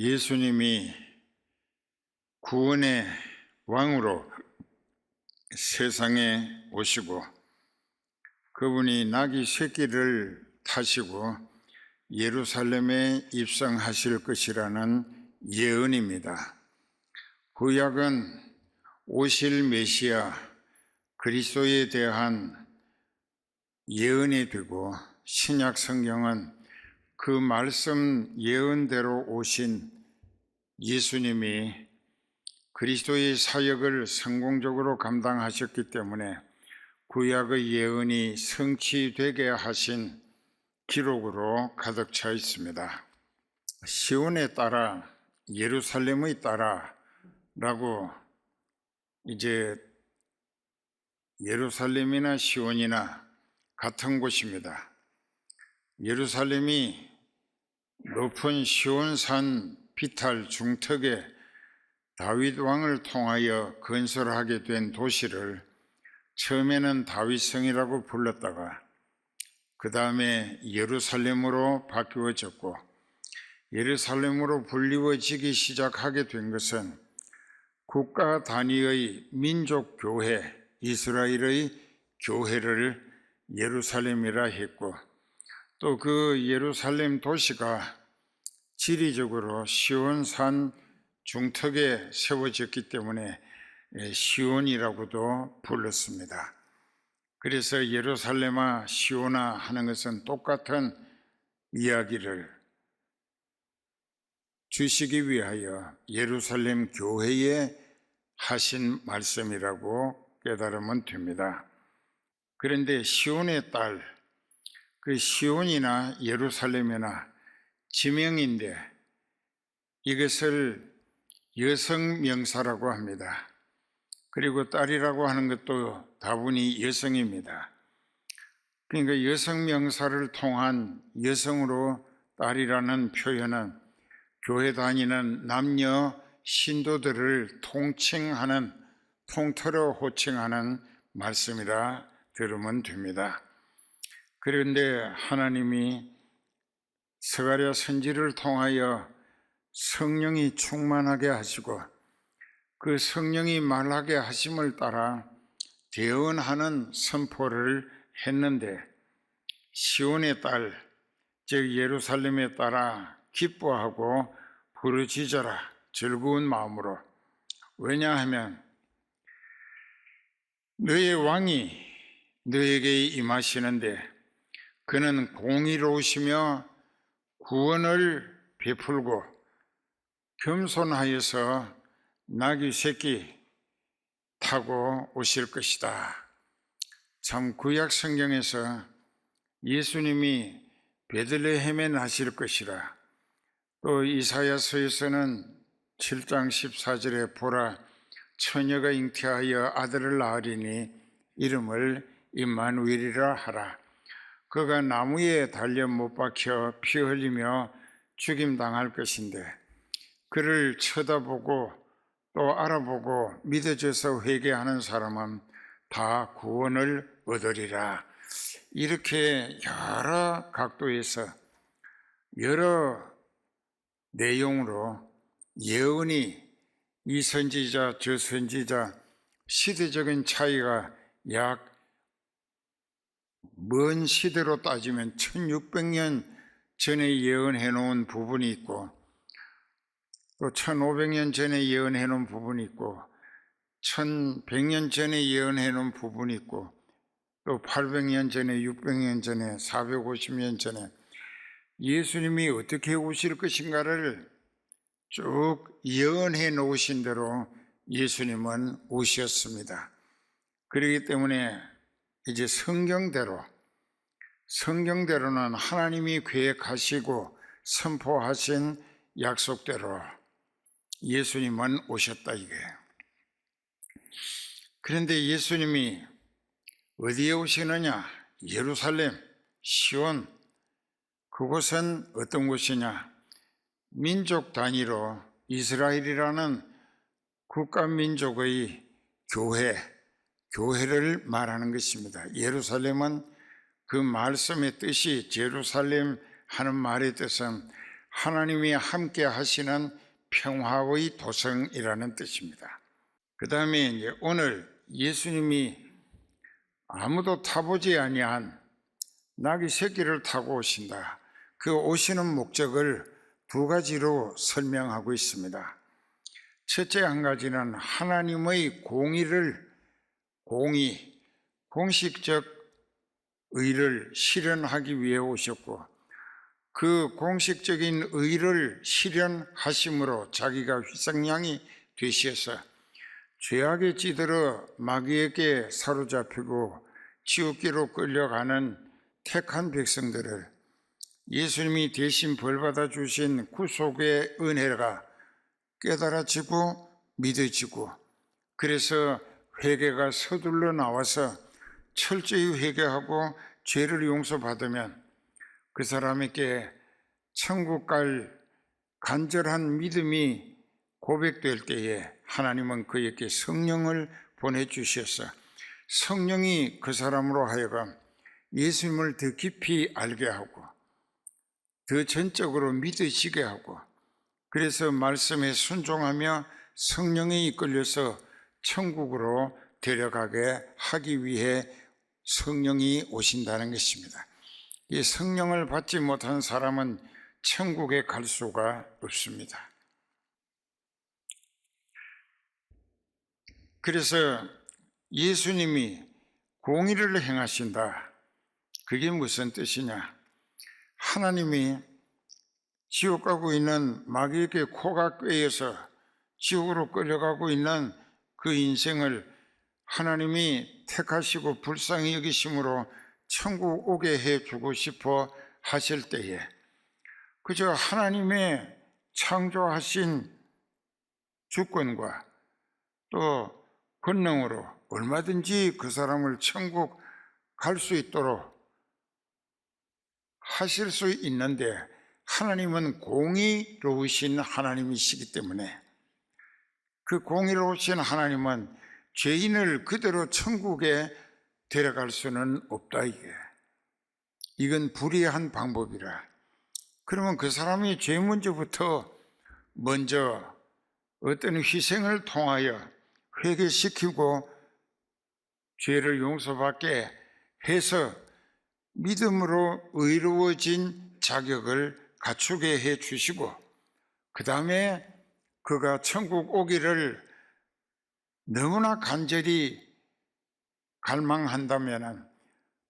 예수님이 구원의 왕으로 세상에 오시고 그분이 나귀 새끼를 타시고 예루살렘에 입성하실 것이라는 예언입니다. 구약은 오실 메시아 그리스도에 대한 예언이 되고 신약 성경은 그 말씀 예언대로 오신 예수님이 그리스도의 사역을 성공적으로 감당하셨기 때문에 구약의 예언이 성취되게 하신 기록으로 가득 차 있습니다. 시온에 따라 예루살렘의 따라라고 이제 예루살렘이나 시온이나 같은 곳입니다. 예루살렘이 높은 시온산 비탈 중턱에 다윗 왕을 통하여 건설하게 된 도시를 처음에는 다윗성이라고 불렀다가 그 다음에 예루살렘으로 바뀌어졌고, 예루살렘으로 불리워지기 시작하게 된 것은 국가 단위의 민족교회, 이스라엘의 교회를 예루살렘이라 했고, 또 그 예루살렘 도시가 지리적으로 시온산 중턱에 세워졌기 때문에 시온이라고도 불렀습니다. 그래서 예루살렘아 시온아 하는 것은 똑같은 이야기를 주시기 위하여 예루살렘 교회에 하신 말씀이라고 깨달으면 됩니다. 그런데 시온의 딸, 그 시온이나 예루살렘이나 지명인데 이것을 여성 명사라고 합니다. 그리고 딸이라고 하는 것도 다분히 여성입니다. 그러니까 여성 명사를 통한 여성으로 딸이라는 표현은 교회 다니는 남녀 신도들을 통칭하는, 통틀어 호칭하는 말씀이라 들으면 됩니다. 그런데 하나님이 스가랴 선지를 통하여 성령이 충만하게 하시고 그 성령이 말하게 하심을 따라 대언하는 선포를 했는데, 시온의 딸, 즉 예루살렘에 따라 기뻐하고 부르짖어라 즐거운 마음으로. 왜냐하면 너의 왕이 너에게 임하시는데 그는 공의로우시며 구원을 베풀고 겸손하여서 나귀 새끼 타고 오실 것이다. 참 구약 성경에서 예수님이 베들레헴에 나실 것이라, 또 이사야서에서는 7장 14절에 보라 처녀가 잉태하여 아들을 낳으리니 이름을 임마누엘이라 하라. 그가 나무에 달려 못 박혀 피 흘리며 죽임당할 것인데 그를 쳐다보고 또 알아보고 믿어져서 회개하는 사람은 다 구원을 얻으리라. 이렇게 여러 각도에서 여러 내용으로 예언이 이 선지자 저 선지자 시대적인 차이가 약 먼 시대로 따지면 1600년 전에 예언해 놓은 부분이 있고 또 1500년 전에 예언해 놓은 부분이 있고 1100년 전에 예언해 놓은 부분이 있고 또 800년 전에 600년 전에 450년 전에 예수님이 어떻게 오실 것인가를 쭉 예언해 놓으신 대로 예수님은 오셨습니다. 그렇기 때문에 이제 성경대로는 하나님이 계획하시고 선포하신 약속대로 예수님은 오셨다 이거예요. 그런데 예수님이 어디에 오시느냐? 예루살렘, 시온, 그곳은 어떤 곳이냐? 민족 단위로 이스라엘이라는 국가민족의 교회를 말하는 것입니다. 예루살렘은 그 말씀의 뜻이, 제루살렘 하는 말의 뜻은 하나님이 함께 하시는 평화의 도성이라는 뜻입니다. 그 다음에 이제 오늘 예수님이 아무도 타보지 아니한 나귀 새끼를 타고 오신다. 그 오시는 목적을 두 가지로 설명하고 있습니다. 첫째 한 가지는 하나님의 공식적 의를 실현하기 위해 오셨고, 그 공식적인 의를 실현하심으로 자기가 희생양이 되셔서 죄악에 찌들어 마귀에게 사로잡히고 지옥계로 끌려가는 택한 백성들을 예수님이 대신 벌받아 주신 구속의 은혜가 깨달아지고 믿어지고, 그래서 회개가 서둘러 나와서 철저히 회개하고 죄를 용서받으면 그 사람에게 천국 갈 간절한 믿음이 고백될 때에 하나님은 그에게 성령을 보내주셔서 성령이 그 사람으로 하여금 예수님을 더 깊이 알게 하고 더 전적으로 믿으시게 하고, 그래서 말씀에 순종하며 성령에 이끌려서 천국으로 데려가게 하기 위해 성령이 오신다는 것입니다. 이 성령을 받지 못한 사람은 천국에 갈 수가 없습니다. 그래서 예수님이 공의를 행하신다. 그게 무슨 뜻이냐? 하나님이 지옥 가고 있는 마귀에게 코가 꿰여서 지옥으로 끌려가고 있는 그 인생을 하나님이 택하시고 불쌍히 여기심으로 천국 오게 해주고 싶어 하실 때에 그저 하나님의 창조하신 주권과 또 권능으로 얼마든지 그 사람을 천국 갈 수 있도록 하실 수 있는데, 하나님은 공의로우신 하나님이시기 때문에 그 공의로우신 하나님은 죄인을 그대로 천국에 데려갈 수는 없다. 이건 불의한 방법이라. 그러면 그 사람이 죄 먼저 어떤 희생을 통하여 회개시키고 죄를 용서받게 해서 믿음으로 의로워진 자격을 갖추게 해 주시고, 그 다음에 그가 천국 오기를 너무나 간절히 갈망한다면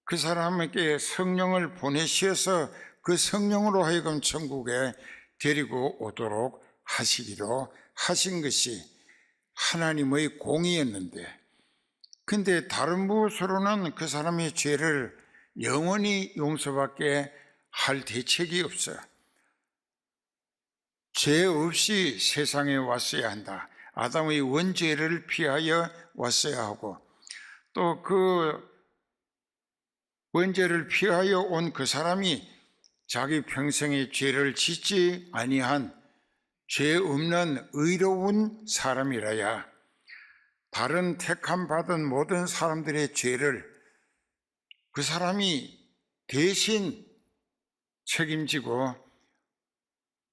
그 사람에게 성령을 보내셔서 그 성령으로 하여금 천국에 데리고 오도록 하시기로 하신 것이 하나님의 공의였는데, 근데 다른 무엇으로는 그 사람의 죄를 영원히 용서받게 할 대책이 없어. 죄 없이 세상에 왔어야 한다. 아담의 원죄를 피하여 왔어야 하고, 또 그 원죄를 피하여 온 그 사람이 자기 평생의 죄를 짓지 아니한 죄 없는 의로운 사람이라야 다른 택함 받은 모든 사람들의 죄를 그 사람이 대신 책임지고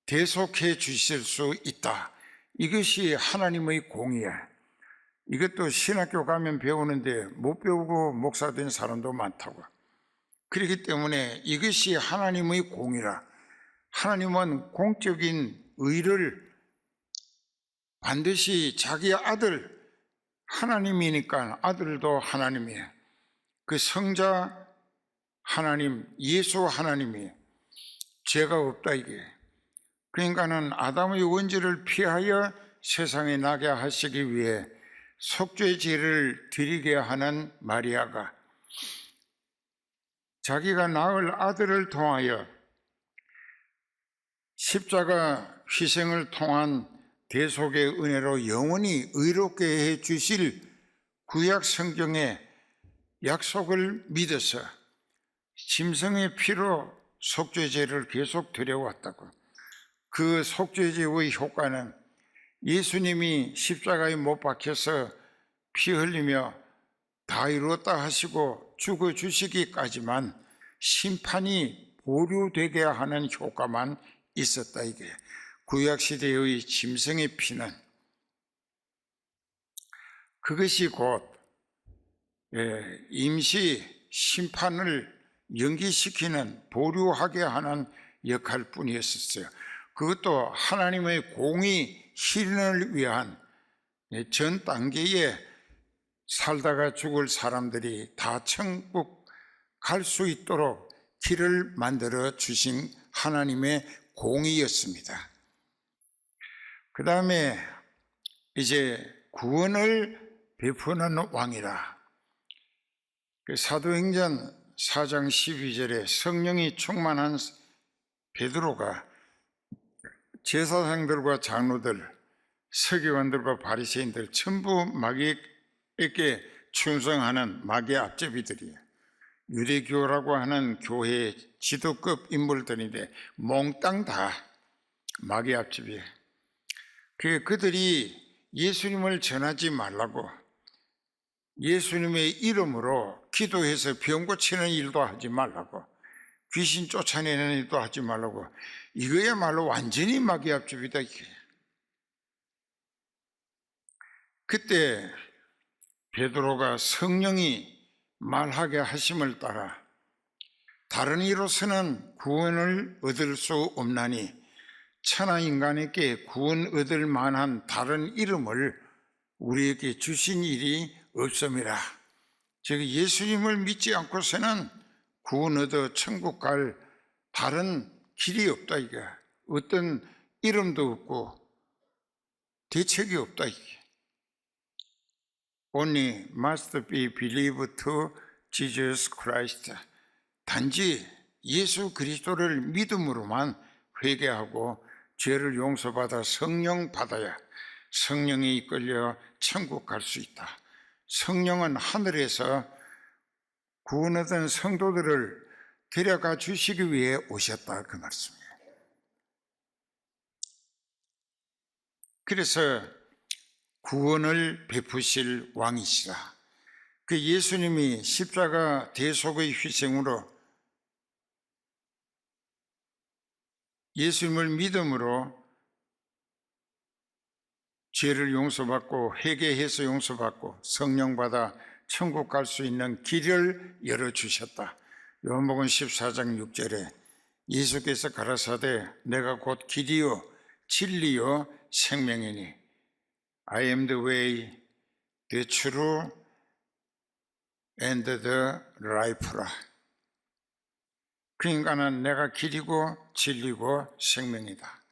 대속해 주실 수 있다. 이것이 하나님의 공의야. 이것도 신학교 가면 배우는데 못 배우고 목사 된 사람도 많다고. 그렇기 때문에 이것이 하나님의 공의라. 하나님은 공적인 의를 반드시 자기 아들, 하나님이니까 아들도 하나님이에요. 그 성자 하나님, 예수 하나님이 죄가 없다 이게. 그러니까는 아담의 원죄를 피하여 세상에 나게 하시기 위해 속죄 제를 드리게 하는 마리아가 자기가 낳을 아들을 통하여 십자가 희생을 통한 대속의 은혜로 영원히 의롭게 해 주실 구약 성경의 약속을 믿어서 짐승의 피로 속죄제를 계속 드려왔다고. 그 속죄제의 효과는 예수님이 십자가에 못 박혀서 피 흘리며 다 이루었다 하시고 죽어주시기까지만 심판이 보류되게 하는 효과만 있었다. 이게 구약시대의 짐승의 피는 그것이 곧 임시 심판을 연기시키는 보류하게 하는 역할뿐이었어요. 그것도 하나님의 공의 실현을 위한 전 단계에 살다가 죽을 사람들이 다 천국 갈 수 있도록 길을 만들어 주신 하나님의 공의였습니다. 그 다음에 이제 구원을 베푸는 왕이라. 사도행전 4장 12절에 성령이 충만한 베드로가 제사장들과 장로들, 서기관들과 바리새인들 전부 마귀에게 충성하는 마귀 앞제비들이에요. 유대교라고 하는 교회의 지도급 인물들인데 몽땅 다 마귀 앞제비예요. 그들이 예수님을 전하지 말라고, 예수님의 이름으로 기도해서 병 고치는 일도 하지 말라고, 귀신 쫓아내는 일도 하지 말라고, 이거야말로 완전히 마귀 앞집이다. 그때 베드로가 성령이 말하게 하심을 따라 다른 이로서는 구원을 얻을 수 없나니 천하 인간에게 구원 얻을 만한 다른 이름을 우리에게 주신 일이 없음이라. 즉 예수님을 믿지 않고서는 구원 얻어 천국 갈 다른 길이 없다. 이게 어떤 이름도 없고 대책이 없다. 이게 Only must be believed to Jesus Christ. 단지 예수 그리스도를 믿음으로만 회개하고 죄를 용서받아 성령 받아야 성령이 이끌려 천국 갈 수 있다. 성령은 하늘에서 구원 얻은 성도들을 데려가 주시기 위해 오셨다. 그 말씀이에요. 그래서 구원을 베푸실 왕이시라. 그 예수님이 십자가 대속의 희생으로 예수님을 믿음으로 죄를 용서받고 회개해서 용서받고 성령 받아 천국 갈 수 있는 길을 열어주셨다. 요한복음 14장 6절에 예수께서 가라사대 내가 곧 길이요 진리요 생명이니 I am the way, the truth, and the life라. 그러니까 내가 길이고 진리고 생명이다.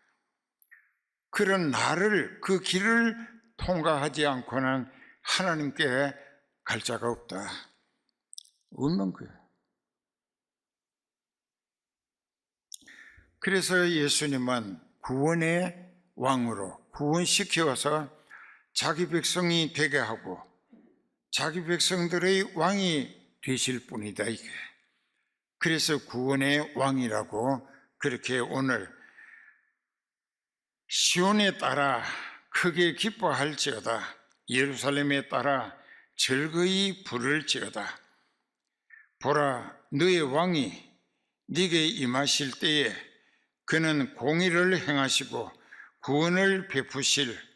그런 나를, 그 길을 통과하지 않고는 하나님께 갈 자가 없다. 없는 거예요. 그래서 예수님은 구원의 왕으로 구원시켜서 자기 백성이 되게 하고 자기 백성들의 왕이 되실 뿐이다. 이게 그래서 구원의 왕이라고 그렇게 오늘 시온에 따라 크게 기뻐할지어다, 예루살렘에 따라 즐거이 부를지어다. 보라, 너의 왕이 네게 임하실 때에 그는 공의를 행하시고 구원을 베푸실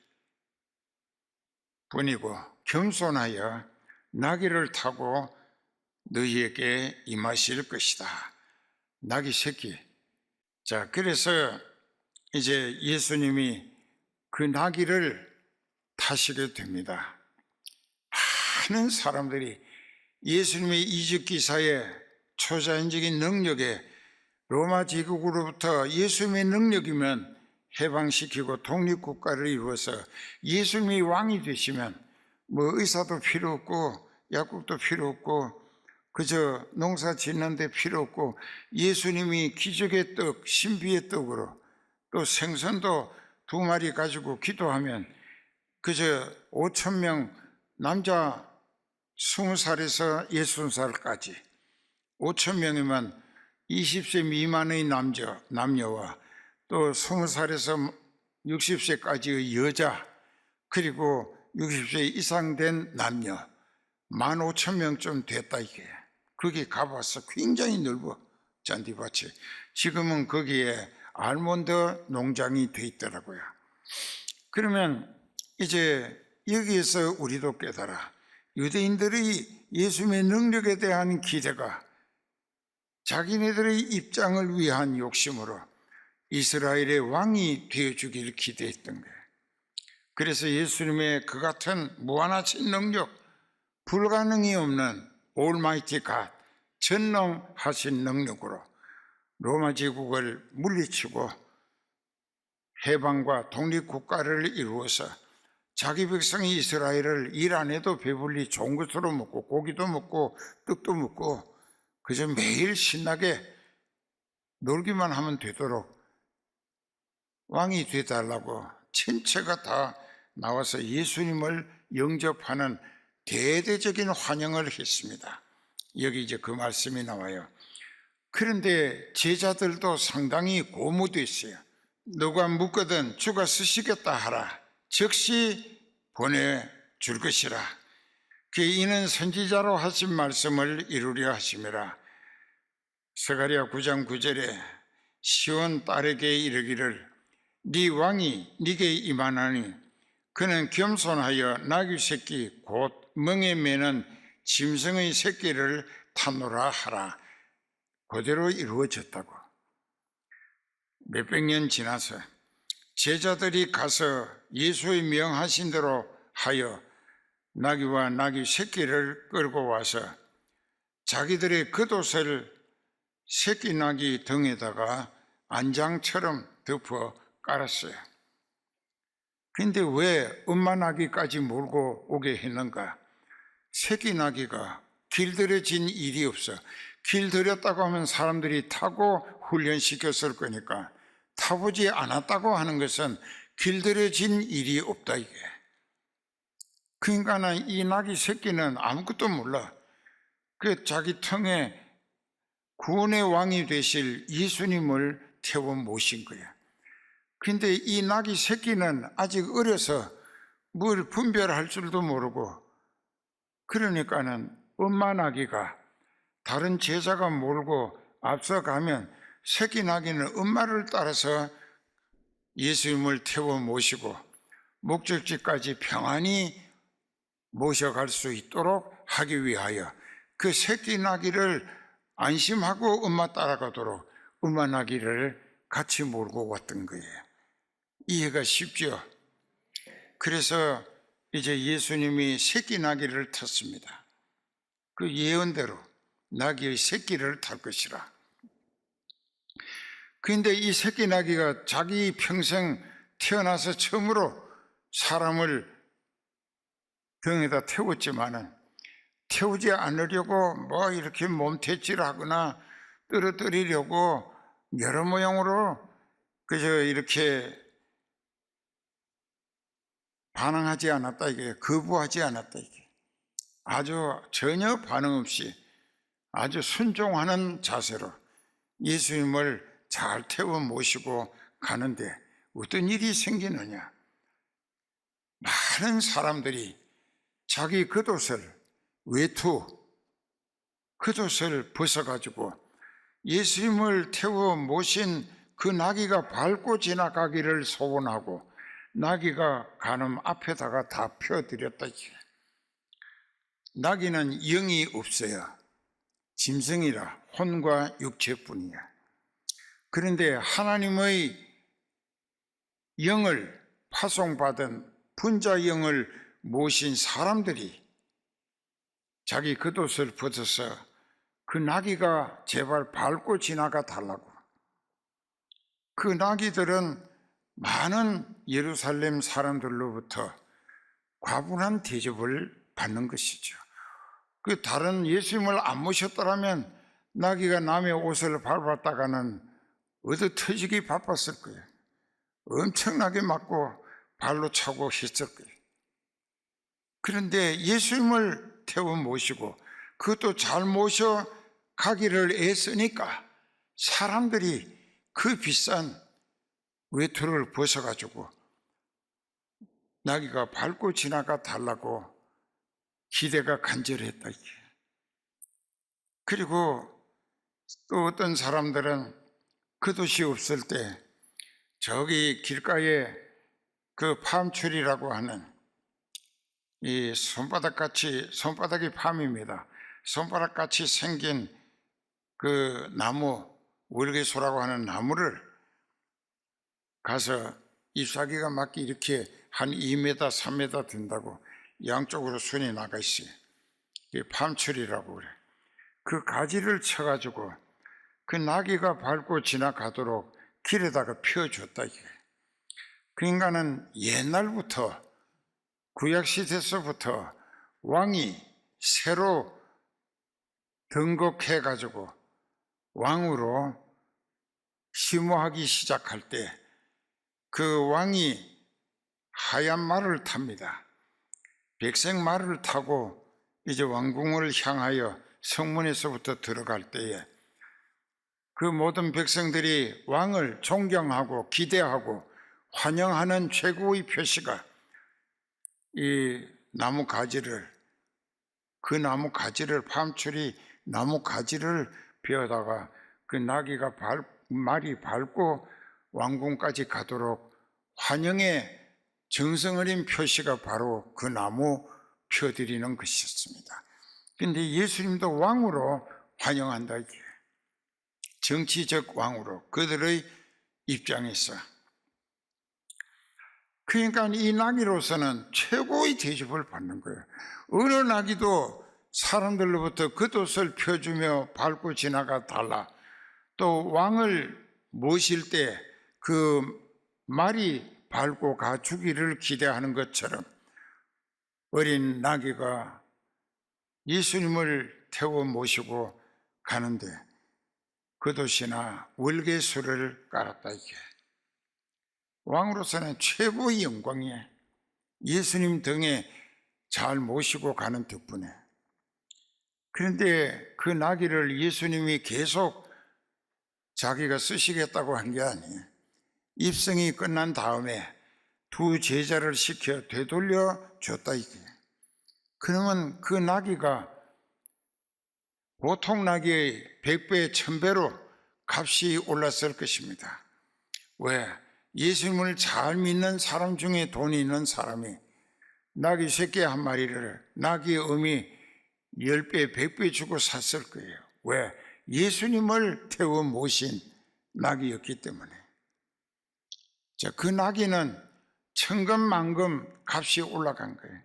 분이고 겸손하여 나귀를 타고 너희에게 임하실 것이다. 나귀 새끼. 자, 그래서 이제 예수님이 그 나귀를 타시게 됩니다. 많은 사람들이 예수님의 이적 기사의 초자연적인 능력에 로마 제국으로부터 예수님의 능력이면 해방시키고 독립국가를 이루어서 예수님이 왕이 되시면 뭐 의사도 필요 없고 약국도 필요 없고 그저 농사 짓는데 필요 없고 예수님이 기적의 떡, 신비의 떡으로 또 생선도 2마리 가지고 기도하면 그저 5,000명 남자 20살에서 60살까지 5,000명이면 20세 미만의 남녀와 또 20살에서 60세까지의 여자 그리고 60세 이상 된 남녀 15,000명쯤 됐다. 이게 거기 가봐서 굉장히 넓어 잔디밭이. 지금은 거기에 알몬드 농장이 돼 있더라고요. 그러면 이제 여기에서 우리도 깨달아, 유대인들의 예수님의 능력에 대한 기대가 자기네들의 입장을 위한 욕심으로 이스라엘의 왕이 되어주길 기대했던 거예요. 그래서 예수님의 그 같은 무한하신 능력, 불가능이 없는 올마이티 갓, 전능하신 능력으로 로마 제국을 물리치고 해방과 독립국가를 이루어서 자기 백성이 이스라엘을 일 안 해도 배불리 좋은 것으로 먹고 고기도 먹고 떡도 먹고 그저 매일 신나게 놀기만 하면 되도록 왕이 되달라고 전체가 다 나와서 예수님을 영접하는 대대적인 환영을 했습니다. 여기 이제 그 말씀이 나와요. 그런데 제자들도 상당히 고무됐어요. 누가 묻거든 주가 쓰시겠다 하라. 즉시 보내줄 것이라. 이는 선지자로 하신 말씀을 이루려 하심이라. 스가랴 9장 9절에 시온 딸에게 이르기를 네 왕이 네게 임하나니 그는 겸손하여 나귀 새끼 곧 멍에 매는 짐승의 새끼를 타노라 하라. 그대로 이루어졌다고. 몇백 년 지나서 제자들이 가서 예수의 명하신 대로 하여 나귀와 나귀 새끼를 끌고 와서 자기들의 겉옷을 새끼 나귀 등에다가 안장처럼 덮어 깔았어요. 그런데 왜 엄마 나귀까지 몰고 오게 했는가? 새끼 나귀가 길들여진 일이 없어. 길들였다고 하면 사람들이 타고 훈련시켰을 거니까 타보지 않았다고 하는 것은 길들여진 일이 없다 이게. 그러니까는 이 나귀 새끼는 아무것도 몰라. 그 자기 턱에 구원의 왕이 되실 예수님을 태워 모신 거야. 그런데 이 나귀 새끼는 아직 어려서 뭘 분별할 줄도 모르고, 그러니까는 엄마 나귀가 다른 제자가 몰고 앞서가면 새끼 나귀는 엄마를 따라서 예수님을 태워 모시고 목적지까지 평안히 모셔갈 수 있도록 하기 위하여 그 새끼 나귀를 안심하고 엄마 따라가도록 엄마 나귀를 같이 몰고 왔던 거예요. 이해가 쉽죠? 그래서 이제 예수님이 새끼 나귀를 탔습니다. 그 예언대로 나귀의 새끼를 탈 것이라. 그런데 이 새끼 나귀가 자기 평생 태어나서 처음으로 사람을 등에다 태웠지만은 태우지 않으려고 뭐 이렇게 몸태질하거나 떨어뜨리려고 여러 모양으로 그저 이렇게 반항하지 않았다 이게, 거부하지 않았다 이게. 아주 전혀 반응 없이 아주 순종하는 자세로 예수님을 잘 태워 모시고 가는데 어떤 일이 생기느냐? 많은 사람들이 자기 겉옷을 외투 겉옷을 벗어가지고 예수님을 태워 모신 그 나귀가 밟고 지나가기를 소원하고 나귀가 가는 앞에다가 다 펴드렸다. 나귀는 영이 없어요. 짐승이라 혼과 육체뿐이야. 그런데 하나님의 영을 파송받은 분자 영을 모신 사람들이 자기 겉옷을 벗어서 그 나귀가 제발 밟고 지나가 달라고. 그 나귀들은 많은 예루살렘 사람들로부터 과분한 대접을 받는 것이죠. 그 다른 예수님을 안 모셨더라면 나귀가 남의 옷을 밟았다가는 얻어 터지기 바빴을 거예요. 엄청나게 맞고 발로 차고 했을 거예요. 그런데 예수님을 태워 모시고 그것도 잘 모셔 가기를 애쓰니까 사람들이 그 비싼 외투를 벗어가지고 나귀가 밟고 지나가 달라고 기대가 간절했다. 그리고 또 어떤 사람들은 겉옷이 없을 때 저기 길가에 그 팜추리라고 하는 이 손바닥이 팜입니다. 손바닥같이 생긴 그 나무, 월계소라고 하는 나무를 가서 잎사귀가 맞게 이렇게 한 2m, 3m 된다고 양쪽으로 순이 나가 있어요. 이게 팜추리라고 그래. 그 가지를 쳐가지고 그 나귀가 밟고 지나가도록 길에다가 펴줬다 이게. 그 인간은 옛날부터 구약시대서부터 왕이 새로 등극해가지고 왕으로 시무하기 시작할 때 그 왕이 하얀 말을 탑니다. 백색 말을 타고 이제 왕궁을 향하여 성문에서부터 들어갈 때에 그 모든 백성들이 왕을 존경하고 기대하고 환영하는 최고의 표시가 이 나무 가지를, 그 나무 가지를, 팜추리 나무 가지를 베어다가 그 나귀가 말이 밟고 왕궁까지 가도록 환영의 정성 어린 표시가 바로 그 나무 펴드리는 것이었습니다. 그런데 예수님도 왕으로 환영한다 이게. 정치적 왕으로 그들의 입장에서. 그러니까 이 나귀로서는 최고의 대접을 받는 거예요. 어느 나귀도 사람들로부터 겉옷을 펴주며 밟고 지나가 달라. 또 왕을 모실 때 그 말이 밟고 가주기를 기대하는 것처럼 어린 나귀가 예수님을 태워 모시고 가는데 겉옷이나 월계수를 깔았다 이게. 왕으로서는 최고의 영광이에요. 예수님 등에 잘 모시고 가는 덕분에. 그런데 그 나귀를 예수님이 계속 자기가 쓰시겠다고 한 게 아니에요. 입성이 끝난 다음에 두 제자를 시켜 되돌려 줬다 이게. 그러면 그 나귀가 보통 나귀의 100배, 1000배로 값이 올랐을 것입니다. 왜? 예수님을 잘 믿는 사람 중에 돈이 있는 사람이 나귀 새끼 한 마리를 나귀의 어미 10배, 100배 주고 샀을 거예요. 왜? 예수님을 태워 모신 나귀였기 때문에. 자, 그 나귀는 천금만금 값이 올라간 거예요.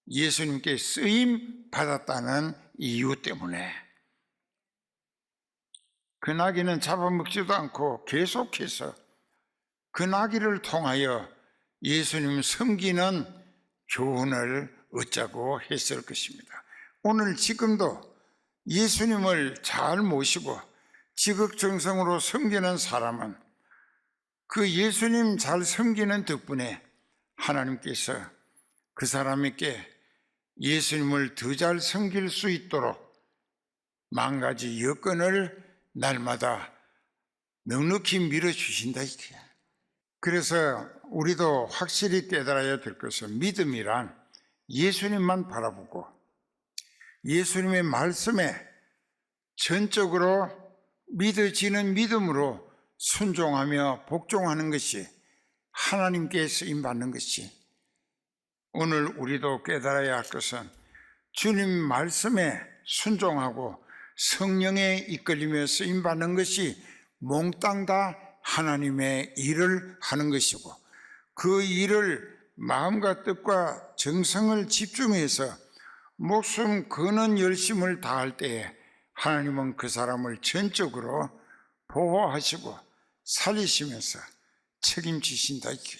예수님께 쓰임 받았다는 이유 때문에. 그 나귀는 잡아먹지도 않고 계속해서 그 나귀를 통하여 예수님 섬기는 교훈을 얻자고 했을 것입니다. 오늘 지금도 예수님을 잘 모시고 지극정성으로 섬기는 사람은 그 예수님 잘 섬기는 덕분에 하나님께서 그 사람에게 예수님을 더 잘 섬길 수 있도록 만 가지 여건을 날마다 넉넉히 밀어주신다 이게. 그래서 우리도 확실히 깨달아야 될 것은 믿음이란 예수님만 바라보고 예수님의 말씀에 전적으로 믿어지는 믿음으로 순종하며 복종하는 것이 하나님께 쓰임받는 것이, 오늘 우리도 깨달아야 할 것은 주님 말씀에 순종하고 성령에 이끌리며 쓰임받는 것이 몽땅 다 하나님의 일을 하는 것이고, 그 일을 마음과 뜻과 정성을 집중해서 목숨 거는 열심을 다할 때에 하나님은 그 사람을 전적으로 보호하시고 살리시면서 책임지신다 이게.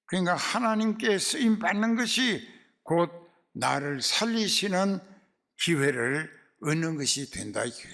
그러니까 하나님께 쓰임 받는 것이 곧 나를 살리시는 기회를 얻는 것이 된다 이게.